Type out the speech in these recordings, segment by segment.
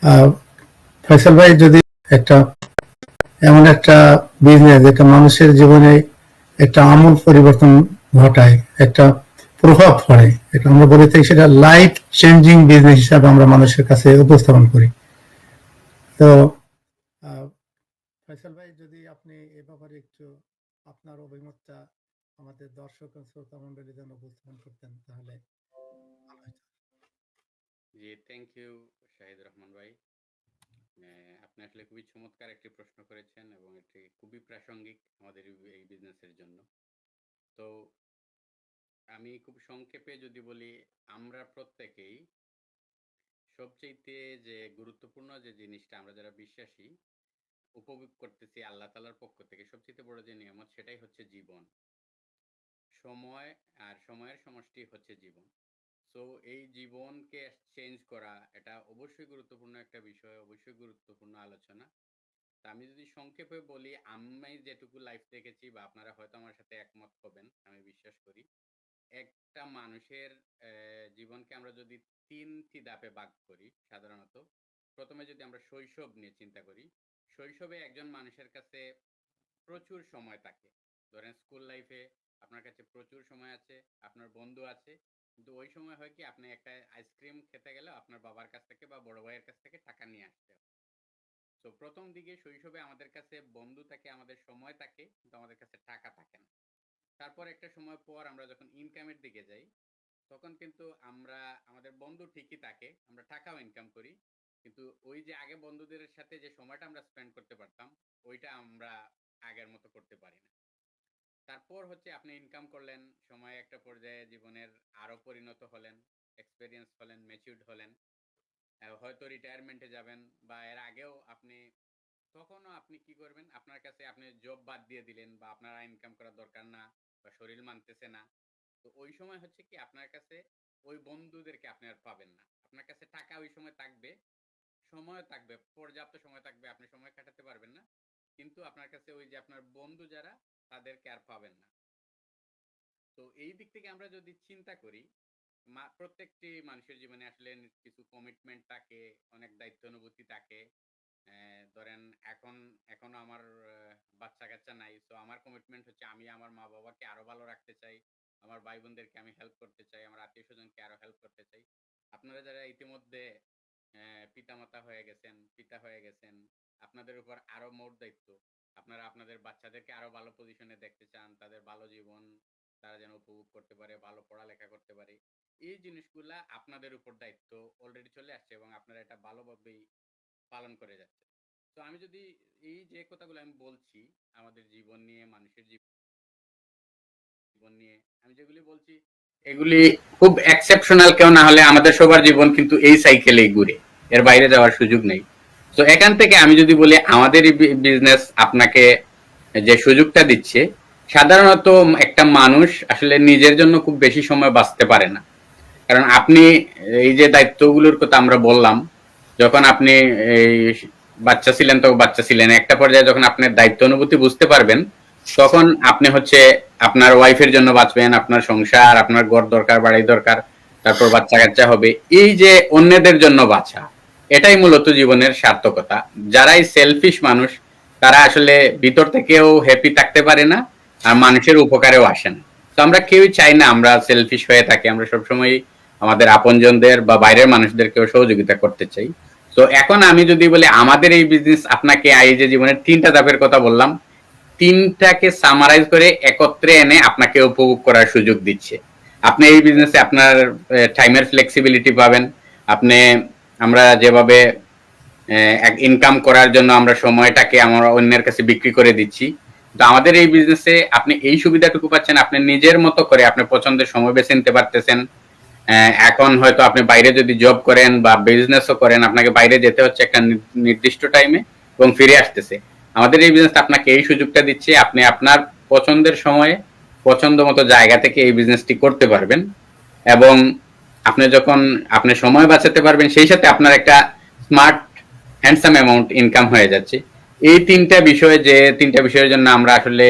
আহ, ফয়সাল ভাই, যদি একটা এমন একটা বিজনেস একটা মানুষের জীবনে একটা আমূল পরিবর্তন ঘটায়, একটা প্রভাব পড়ে, এটা আমরা বলে থাকি, সেটা লাইফ চেঞ্জিং বিজনেস হিসাবে আমরা মানুষের কাছে উপস্থাপন করি। তো আহ, ফয়সাল ভাই, যদি আপনি এ ব্যাপারে একটু আপনার অভিমতটা আমাদের দর্শক ও শ্রোতা মন্ডলীর জন্য উপস্থাপন করতেন, তাহলে ভালো হতো। জি, থ্যাংক ইউ শাহিদ রহমান ভাই। আপনি আসলে খুবই চমৎকার একটি প্রশ্ন করেছেন এবং এটি খুবই প্রাসঙ্গিক আমাদের এই বিজনেসের জন্য। তো আমি খুব সংক্ষেপে যদি বলি, আমরা প্রত্যেকেই সবচাইতে যে গুরুত্বপূর্ণ যে জিনিসটা আমরা যারা বিশ্বাসী উপভোগ করতেছি আল্লাহ তাআলার পক্ষ থেকে সবচেয়ে বড় যে নিয়ামত সেটাই হচ্ছে জীবন। সময় আর সময়ের সমষ্টি হচ্ছে জীবন। সো এই জীবনকে চেঞ্জ করা এটা অবশ্যই গুরুত্বপূর্ণ একটা বিষয়, অবশ্যই গুরুত্বপূর্ণ আলোচনা। তা আমি যদি সংক্ষেপে বলি, আমি যেটুকু লাইফ দেখেছি বা আপনারা হয়তো আমার সাথে একমত হবেন, আমি বিশ্বাস করি। একটা মানুষের জীবনকে আমরা যদি ৩ টি ধাপে ভাগ করি সাধারণত। ১ম এ যদি আমরা শৈশব নিয়ে চিন্তা করি, শৈশবে একজন মানুষের কাছে প্রচুর সময় থাকে। ধরেন স্কুল লাইফে আপনার কাছে প্রচুর সময় আছে, আপনার বন্ধু আছে। কিন্তু ওই সময় হয় কি আপনি একটা আইসক্রিম খেতে গেলেও আপনার বাবার কাছ থেকে বা বড় ভাইয়ের কাছ থেকে টাকা নিয়ে আসতে হয়। তো ১ম দিকে শৈশবে আমাদের কাছে বন্ধু থাকে, আমাদের সময় থাকে, কিন্তু আমাদের কাছে টাকা থাকে না। তারপর একটা সময় পর আমরা যখন ইনকামের দিকে যাই, তখন কিন্তু আমরা আমাদের বন্ধু ঠিকই থাকে, আমরা টাকাও ইনকাম করি। কিন্তু ওই যে আগে বন্ধুদের সাথে যে সময়টা আমরা স্পেন্ড করতে পারতাম, ওইটা আমরা আগের মতো করতে পারি না। তারপর হচ্ছে আপনি ইনকাম করলেন, সময় একটা পর্যায়ে জীবনের আরো পরিণত হলেন, এক্সপেরিয়েন্স হলেন, ম্যাচিউরড হলেন। হয়তো রিটায়ারমেন্টে যাবেন বা এর আগেও আপনি তখনও আপনি কি করবেন? আপনার কাছে আপনি জব বাদ দিয়ে দিলেন বা আপনার আর ইনকাম করার দরকার না বা শরীর মানতেছে না। তো ওই সময় হচ্ছে কি আপনার কাছে ওই বন্ধুদেরকে আপনি আর পাবেন না। আপনার কাছে টাকা ওই সময় থাকবে, সময়ও থাকবে, পর্যাপ্ত সময় থাকবে, আপনি সময় কাটাতে পারবেন না। কিন্তু আপনার কাছে ওই যে আপনার বন্ধু যারা তাদেরকে আর পাবেন না। তো এই দিক থেকে আমরা যদি চিন্তা করি, প্রত্যেকটি মানুষের জীবনে আসলে কিছু কমিটমেন্ট থাকে, অনেক দায়িত্ব অনুভূতি থাকে। ধরেন এখন এখনো আমার বাচ্চা-কাচ্চা নাই। সো আমার কমিটমেন্ট হচ্ছে আমি আমার মা-বাবাকে আরো ভালো রাখতে চাই। আমার ভাই-বোনদেরকে আমি হেল্প করতে চাই। আমার আত্মীয়স্বজনকে আরো হেল্প করতে চাই। আপনারা যারা ইতিমধ্যে পিতামাতা হয়ে গেছেন, পিতা হয়ে গেছেন, আপনাদের উপর আরো মোর দায়িত্ব। আপনারা আপনাদের বাচ্চাদেরকে আরো ভালো পজিশনে দেখতে চান। তাদের ভালো জীবন তারা যেন উপভোগ করতে পারে, ভালো পড়ালেখা করতে পারে। এই জিনিসগুলা আপনাদের উপর দায়িত্ব অলরেডি চলে আসছে এবং আপনারা এটা ভালোভাবেই পালন করে যাচ্ছেন। তো আমি যদি এই যে কথাগুলো আমি বলছি আমাদের জীবন নিয়ে, মানুষের জীবন নিয়ে আমি যেগুলি বলছি এগুলি খুব এক্সেপশনাল কেউ না হলে আমাদের সবার জীবন কিন্তু এই সাইকেলেই ঘুরে, এর বাইরে যাওয়ার সুযোগ নেই। তো এখান থেকে আমি যদি বলি আমাদের এই বিজনেস আপনাকে যে সুযোগটা দিচ্ছে, সাধারণত একটা মানুষ আসলে নিজের জন্য খুব বেশি সময় বাঁচতে পারে না। কারণ আপনি এই যে দায়িত্বগুলোর কথা আমরা বললাম, যখন আপনি এই বাচ্চা ছিলেন তো বাচ্চা ছিলেন, একটা পর্যায়ে যখন আপনার দায়িত্ব অনুভূতি বুঝতে পারবেন, তখন আপনি হচ্ছে আপনার ওয়াইফের জন্য বাঁচবেন, আপনার সংসার, আপনার ঘর দরকার, বাড়ি দরকার, তারপর বাচ্চা কাচ্চা হবে। এই যে অন্যদের জন্য বাঁচা, এটাই মূলত জীবনের সার্থকতা। যারাই সেলফিশ মানুষ তারা আসলে ভিতর থেকেও হ্যাপি থাকতে পারে না আর মানুষের উপকারেও আসে না। তো আমরা কেউই চাই না আমরা সেলফিশ হয়ে থাকি, আমরা সবসময় আমাদের আপনজনদের বা বাইরের মানুষদেরকেও সহযোগিতা করতে চাই। তো এখন আমি যদি বলি আমাদের এই বিজনেস আপনাকে এই যে জীবনের ৩টা ধাপের কথা বললাম, ৩টাকে সামারাইজ করে একত্রে এনে আপনাকে উপভোগ করার সুযোগ দিচ্ছে। আপনি এই বিজনেসে আপনার টাইমের ফ্লেক্সিবিলিটি পাবেন। আপনি আমরা যেভাবে ইনকাম করার জন্য আমরা সময়টাকে আমরা অন্যের কাছে বিক্রি করে দিচ্ছি, তো আমাদের এই বিজনেসে আপনি এই সুবিধাটুকু পাচ্ছেন, আপনি নিজের মতো করে আপনি পছন্দের সময় বেছে নিতে পারতেছেন। এখন হয়তো আপনি বাইরে যদি জব করেন বা বিজনেসও করেন, আপনাকে বাইরে যেতে হচ্ছে একটা নির্দিষ্ট টাইমে এবং ফিরে আসতেছে। আমাদের এই বিজনেস আপনাকে এই সুযোগটা দিচ্ছে, আপনি আপনার পছন্দের সময়ে পছন্দ মতো জায়গা থেকে এই বিজনেসটি করতে পারবেন এবং আপনি যখন আপনি সময় বাঁচাতে পারবেন সেই সাথে আপনার একটা স্মার্ট হ্যান্ডসাম অ্যামাউন্ট ইনকাম হয়ে যাচ্ছে। এই ৩টা বিষয়ের জন্য আমরা আসলে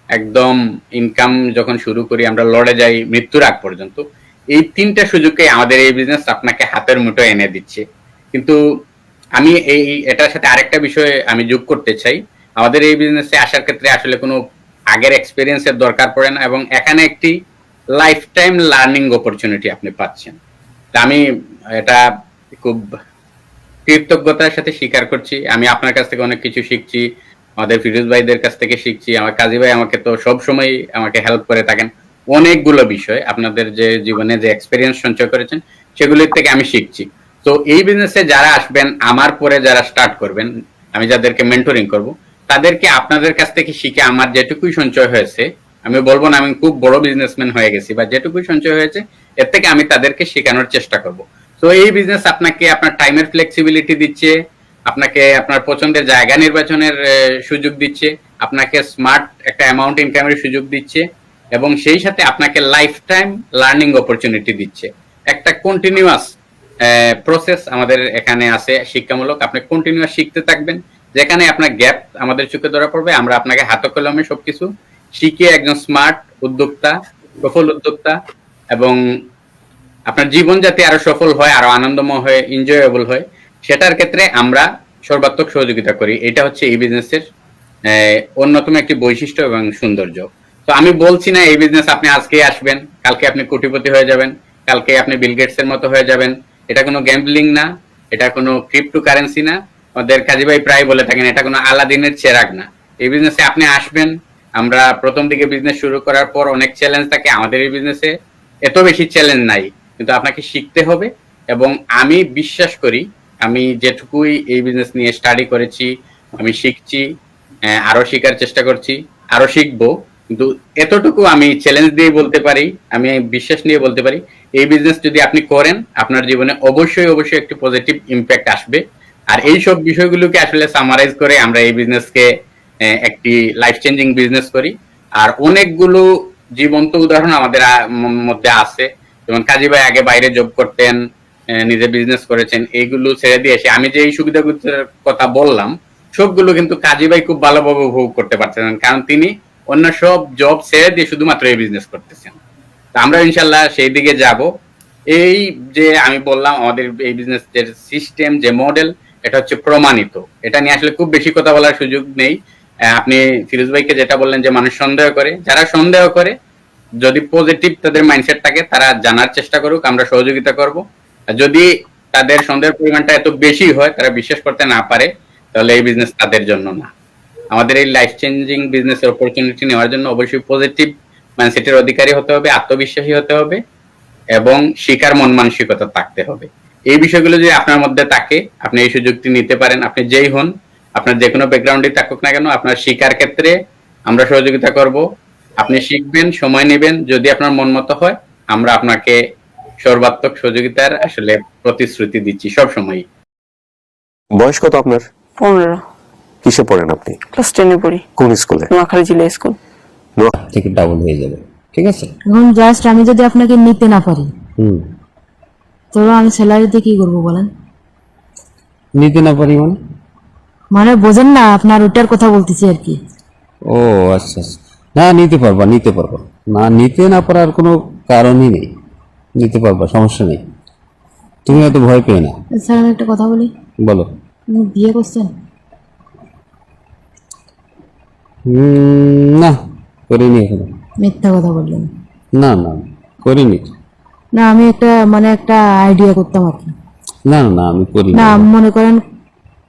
একদম ইনকাম যখন শুরু করি আমরা লড়ে যাই মৃত্যুর আগ পর্যন্ত। এই ৩টা সুযোগকে আমাদের এই বিজনেস আপনাকে হাতের মুঠোয় এনে দিচ্ছে। কিন্তু আমি এটার সাথে আরেকটা বিষয় আমি যোগ করতে চাই। আমাদের এই বিজনেসে আসার ক্ষেত্রে আসলে কোনো আগের এক্সপেরিয়েন্সের দরকার পড়ে না, এবং এখানে একটি লাইফ টাইম লার্নিং অপরচুনিটি আপনি পাচ্ছেন। তা আমি এটা খুব কৃতজ্ঞতার সাথে স্বীকার করছি। আমি আপনার কাছ থেকে অনেক কিছু শিখছি, আমাদের ফিরোজ ভাইদের কাছ থেকে শিখছি, আমার কাজী ভাই আমাকে তো সব সময় আমাকে হেল্প করে থাকেন অনেকগুলো বিষয়। আপনাদের যে জীবনে যে এক্সপেরিয়েন্স সঞ্চয় করেছেন সেগুলির থেকে আমি শিখছি। তো এই বিজনেসে যারা আসবেন, আমার পরে যারা স্টার্ট করবেন, আমি যাদেরকে মেন্টরিং করব, তাদেরকে আপনাদের কাছ থেকে শিখে আমার যেটুকুই সঞ্চয় হয়েছে, আমি বলবো না আমি খুব বড় বিজনেসম্যান হয়ে গেছি, বা যেটুকুই সঞ্চয় হয়েছে এর থেকে আমি তাদেরকে শেখানোর চেষ্টা করব। তো এই বিজনেস আপনাকে আপনার টাইমের ফ্লেক্সিবিলিটি দিচ্ছে, আপনাকে আপনার পছন্দের জায়গা নির্বাচনের সুযোগ দিচ্ছে, আপনাকে স্মার্ট একটা অ্যামাউন্ট ইনকামের সুযোগ দিচ্ছে, এবং সেই সাথে আপনাকে লাইফ টাইম লার্নিং অপরচুনিটি দিচ্ছে। একটা কন্টিনিউয়াস প্রসেস আমাদের এখানে আছে শিক্ষামূলক। আপনি কন্টিনিউয়াস শিখতে থাকবেন, যেখানে আপনার গ্যাপ আমাদের চোখে ধরা পড়বে, আমরা আপনাকে হাতে কলমে সবকিছু শিখিয়ে একজন স্মার্ট উদ্যোক্তা, সফল উদ্যোক্তা, এবং আপনার জীবন যাতে আরো সফল হয়, আরো আনন্দময় হয়, এনজয়েবল হয়, সেটার ক্ষেত্রে আমরা সর্বাত্মক সহযোগিতা করি। এটা হচ্ছে এই বিজনেসের অন্যতম একটি বৈশিষ্ট্য এবং সৌন্দর্য। তো আমি বলছি না এই বিজনেস আপনি আজকে আসবেন, কালকে আপনি কোটিপতি হয়ে যাবেন, কালকে আপনি বিল গেটস এর মতো হয়ে যাবেন। এটা কোনো গ্যাম্বলিং না, এটা কোনো ক্রিপ্টো কারেন্সি না। আমাদের কাজী ভাই প্রায় বলে থাকেন এটা কোনো আলাদিনের চেরাগ না। এই বিজনেসে আপনি আসবেন, আমরা প্রথম দিকে বিজনেস শুরু করার পর অনেক চ্যালেঞ্জ থাকে, আমাদের এই বিজনেসে এত বেশি চ্যালেঞ্জ নাই, কিন্তু আপনাকে শিখতে হবে। এবং আমি বিশ্বাস করি, আমি যেটুকুই এই বিজনেস নিয়ে স্টাডি করেছি, আমি শিখছি, আরো শেখার চেষ্টা করছি, আরো শিখবো, কিন্তু এতটুকু আমি চ্যালেঞ্জ দিয়ে বলতে পারি, আমি বিশ্বাস নিয়ে বলতে পারি, এই বিজনেস যদি আপনি করেন আপনার জীবনে অবশ্যই অবশ্যই একটি পজিটিভ ইম্প্যাক্ট আসবে। আর এই সব বিষয়গুলোকে আসলে সামারাইজ করে আমরা এই বিজনেসকে একটি লাইফ চেঞ্জিং বিজনেস করি। আর অনেকগুলো জীবন্ত উদাহরণ আমাদের মধ্যে আছে, যেমন কাজী ভাই আগে বাইরে জব করতেন, নিজে বিজনেস করেছেন, এইগুলো ছেড়ে দিয়ে এসে আমি যে এই সুবিধাগুলোর কথা বললাম সবগুলো কিন্তু কাজী ভাই খুব ভালোভাবে উপভোগ করতে পারছেন, কারণ তিনি অন্য সব জব ছেড়ে দিয়ে শুধুমাত্র এই বিজনেস করতেছেন। তো আমরা ইনশাল্লাহ সেই দিকে যাব। এই যে আমি বললাম আমাদের এই বিজনেসের সিস্টেম যে মডেল, এটা হচ্ছে প্রমাণিত, এটা নিয়ে আসলে খুব বেশি কথা বলার সুযোগ নেই। আপনি ফিরোজ ভাইকে যেটা বললেন যে মানুষ সন্দেহ করে, যারা সন্দেহ করে যদি পজিটিভ তাদের মাইন্ডসেট থাকে তারা জানার চেষ্টা করুক, আমরা সহযোগিতা করব। আর যদি তাদের সন্দেহের পরিমাণটা এত বেশি হয়, তারা বিশ্বাস করতে না পারে, তাহলে এই বিজনেস তাদের জন্য না। আমাদের এই লাইফ চেঞ্জিং বিজনেসের অপরচুনিটি নেওয়ার জন্য অবশ্যই পজিটিভ মাইন্ডসেটের অধিকারী হতে হবে, আত্মবিশ্বাসী হতে হবে, এবং শিকার মন মানসিকতা থাকতে হবে। এই বিষয়গুলো যদি আপনার মধ্যে থাকে, আপনি এই সুযোগটি নিতে পারেন। আপনি যেই হন, আপনার যে কোনো ব্যাকগ্রাউন্ডে থাকুক না কেন, আপনার শিকার ক্ষেত্রে আমরা সহযোগিতা করব। আপনি শিখবেন, সময় নেবেন, যদি আপনার মন মতো হয় আমরা আপনাকে সর্বাত্মক সহযোগিতার আসলে প্রতিশ্রুতি দিচ্ছি সব সময়। বয়স কত আপনার? 15। কিসে পড়েন আপনি? ক্লাস 10 পড়ি, কোন স্কুলে? নোয়াখালী জিলা স্কুল। থেকে ডাবল হয়ে যাবে, ঠিক আছে? এখন জাস্ট আমি যদি আপনাকে নিতে না পারি তো আমি স্যালারিতে কি করবো বলেন? নিতে না পারি মানে? মানে বোঝেন না, আপনার ওইটার কথা বলতেছি আর কি। ও আচ্ছা আচ্ছা, না নিতে পারবা, নিতে পারবা, না নিতে না পারার কোনো কারণই নেই, নিতে পারবা, সমস্যা নেই, তুমি এত ভয় পেও না। স্যার আমি একটা কথা বলি, বলো। আপনি বিয়ে করছেন? না করিনি এখনো। মিথ্যা কথা বললেন। না না করিনি। না আমি একটা আইডিয়া করতাম আর কি। না না আমি করিনি। না মনে করেন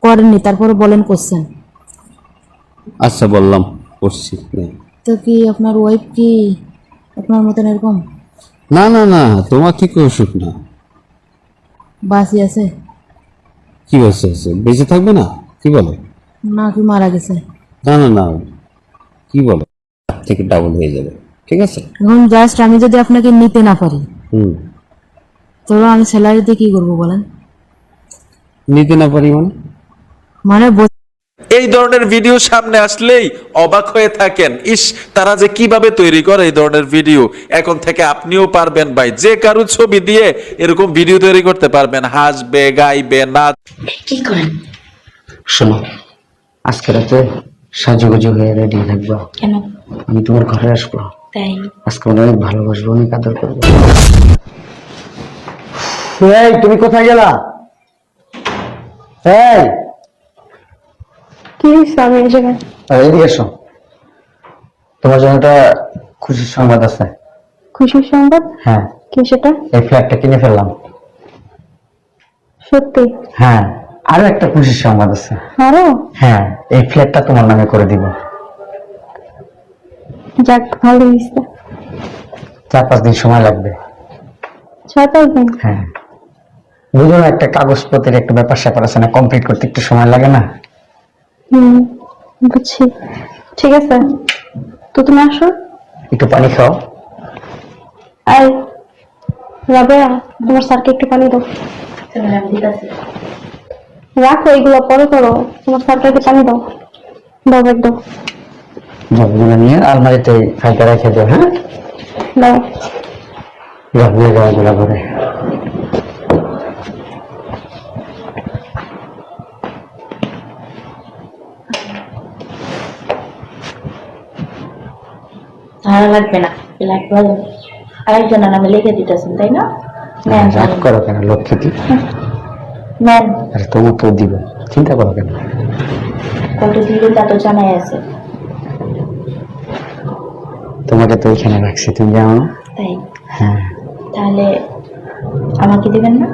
করেননি, তারপরে বলেন করছেন, আচ্ছা বললাম করছি। তো কি আপনার ওয়াইফ কি আপনার মতন এরকম না না না, তোমার থেকে অসুখ না। বাসি আছে? কি বলছে, বেঁচে থাকবে না? কি বলো? না কি মারা গেছে? না না না, কি বলো, থেকে ডাবল হয়ে যাবে, ঠিক আছে? এখন জাস্ট আমি যদি আপনাকে নিতে না পারি তো আমি স্যালারিতে কি করবো বলেন? নিতে না পারি মানে? মানে এই ধরনের ভিডিও সামনে আসলেই অবাক হয়ে থাকেন, ইস তারা যে কিভাবে তৈরি করে এই ধরনের ভিডিও। এখন থেকে আপনিও পারবেন ভাই, যে কারো ছবি দিয়ে এরকম ভিডিও তৈরি করতে পারবেন, হাসবে, গাইবে, নাচ। কি করেন? শোনো, আজকে রাতে সাজুগুজু হয়ে রেডি থাকবো। কেন? আমি তোমার ঘরে আসবো, তাই? আজকে অনেক ভালোবাসবো, অনেক আদর করবো। এই তুমি কোথায় গেলা? এই কি হয়েছে আমি এই জায়গায়? এদিকে এসো, তোমার জন্য একটা খুশির সংবাদ আছে। খুশির সংবাদ? হ্যাঁ, কি সেটা? এই ফ্ল্যাটটা কিনে ফেললাম। সত্যি? হ্যাঁ, আরো একটা খুশির সংবাদ আছে। আরো? হ্যাঁ, এই ফ্ল্যাটটা তোমার নামে করে দিব। যাক, ভালো হয়েছে। 4-5 দিন সময় লাগবে। 6-5 দিন? হ্যাঁ, বুঝো না, একটা কাগজপত্রের একটা ব্যাপার স্যাপার আছে না, কমপ্লিট করতে একটু সময় লাগে না। বুঝছি। ঠিক আছে, তো তুমি আসো। একটু পানি খাও। আই রাবেয়া, তোমার স্যারকে একটু পানি দাও। রাখো, এগুলো পরে করো। তোমার স্যারকে একটু পানি দাও। দাও, ব্যাগ দাও। জবগুলো নিয়ে আলমারিতে ফাইলটা রেখে দাও। হ্যাঁ, দাও। জবগুলো জবাগুলো করে। ভাড়া লাগবে না, লাগবে ভালো। আরেকজনের নামে লিখে দিতেছেন, তাই না? নেন, রাগ করো কেন লক্ষ্মীটি? নেন। আরে তোমাকেও দিব, চিন্তা করো কেন? কত দিলে তা তো জানাই আছে। তোমাকে তো এখানে রাখছি, তুমি জানো না? তাই? হ্যাঁ। তাহলে আমাকে দিবেন না?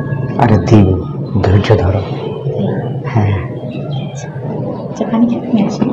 আরে দিব, ধৈর্য ধরো। তাই? হ্যাঁ। আচ্ছা, পানি খেয়ে আসি।